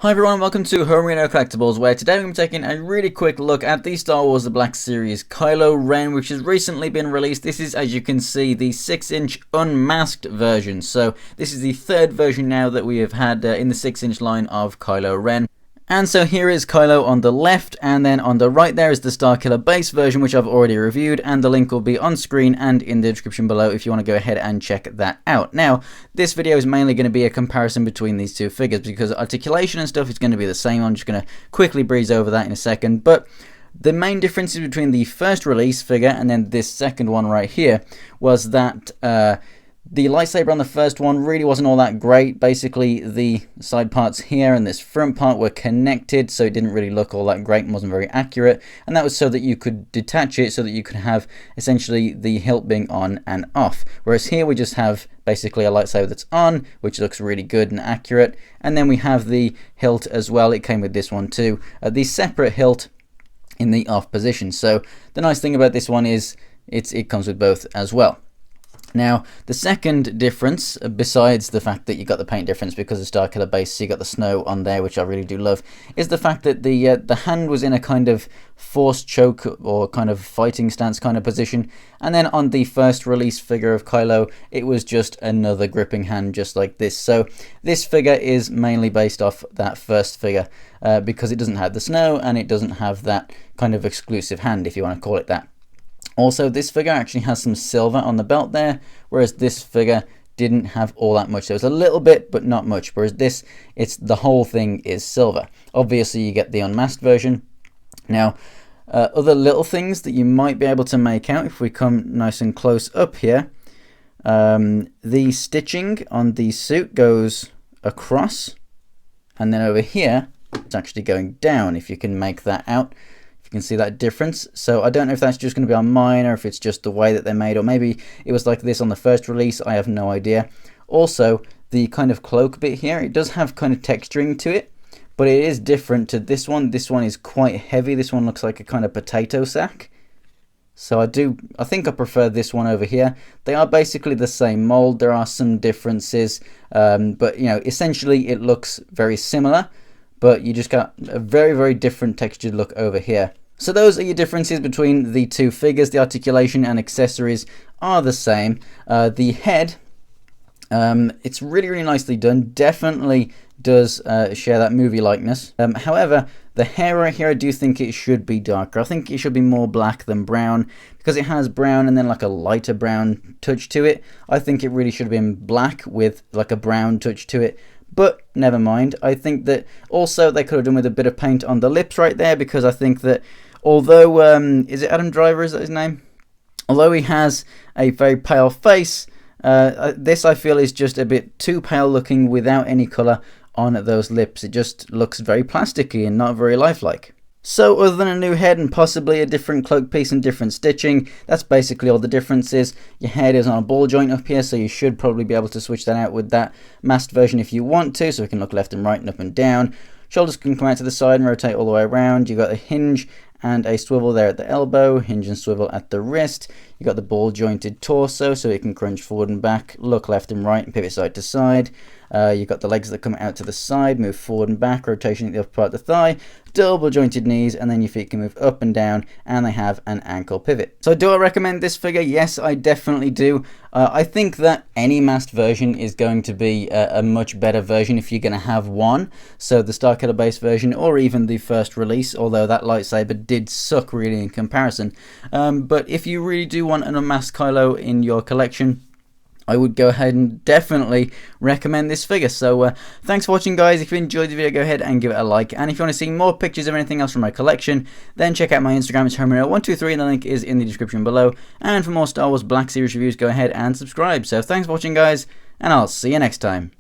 Hi everyone, welcome to Homerino Collectibles, where today we're going to be taking a really quick look at the Star Wars The Black Series Kylo Ren, which has recently been released. This is, as you can see, the 6-inch unmasked version. So this is the third version now that we have had in the 6-inch line of Kylo Ren. And so here is Kylo on the left, and then on the right there is the Starkiller base version, which I've already reviewed, and the link will be on screen and in the description below if you want to go ahead and check that out. Now, this video is mainly going to be a comparison between these two figures, because articulation and stuff is going to be the same. I'm just going to quickly breeze over that in a second, but the main differences between the first release figure and then this second one right here was that the lightsaber on the first one really wasn't all that great. Basically, the side parts here and this front part were connected, so it didn't really look all that great and wasn't very accurate. And that was so that you could detach it, so that you could have essentially the hilt being on and off. Whereas here we just have basically a lightsaber that's on, which looks really good and accurate. And then we have the hilt as well. It came with this one too. The separate hilt in the off position. So the nice thing about this one is it comes with both as well. Now, the second difference, besides the fact that you got the paint difference because of Starkiller base, so you got the snow on there, which I really do love, is the fact that the hand was in a kind of forced choke or kind of fighting stance kind of position, and then on the first release figure of Kylo, it was just another gripping hand just like this. So this figure is mainly based off that first figure because it doesn't have the snow and it doesn't have that kind of exclusive hand, if you want to call it that. Also, this figure actually has some silver on the belt there, whereas this figure didn't have all that much. There was a little bit, but not much. Whereas this, the whole thing is silver. Obviously, you get the unmasked version. Now, other little things that you might be able to make out if we come nice and close up here. The stitching on the suit goes across, and then over here, it's actually going down, if you can make that out. You can see that difference. So I don't know if that's just going to be on mine or if it's just the way that they're made, or maybe it was like this on the first release. I have no idea. Also, the kind of cloak bit here, it does have kind of texturing to it, but it is different to this one. This one is quite heavy. This one looks like a kind of potato sack. So I think I prefer this one over here. They are basically the same mold. There are some differences, but you know, essentially it looks very similar. But you just got a very, very different textured look over here. So those are your differences between the two figures. The articulation and accessories are the same. The head, it's really, really nicely done. Definitely does share that movie likeness. However, the hair right here, I do think it should be darker. I think it should be more black than brown, because it has brown and then like a lighter brown touch to it. I think it really should have been black with like a brown touch to it. But never mind. I think that also they could have done with a bit of paint on the lips right there, because I think that although, is it Adam Driver, is that his name? Although he has a very pale face, this I feel is just a bit too pale looking without any colour on those lips. It just looks very plasticky and not very lifelike. So other than a new head and possibly a different cloak piece and different stitching, that's basically all the differences. Your head is on a ball joint up here, so you should probably be able to switch that out with that masked version if you want to, so it can look left and right and up and down. Shoulders can come out to the side and rotate all the way around. You've got a hinge and a swivel there at the elbow, hinge and swivel at the wrist. You've got the ball jointed torso, so it can crunch forward and back, look left and right and pivot side to side. You've got the legs that come out to the side, move forward and back, rotation at the upper part of the thigh, double jointed knees, and then your feet can move up and down, and they have an ankle pivot. So do I recommend this figure? Yes, I definitely do. I think that any masked version is going to be a much better version if you're going to have one. So the Starkiller base version, or even the first release, although that lightsaber did suck really in comparison. But if you really do want an unmasked Kylo in your collection, I would go ahead and definitely recommend this figure. So thanks for watching, guys. If you enjoyed the video, go ahead and give it a like. And if you want to see more pictures of anything else from my collection, then check out my Instagram. It's Homerino123, and the link is in the description below. And for more Star Wars Black Series reviews, go ahead and subscribe. So thanks for watching, guys, and I'll see you next time.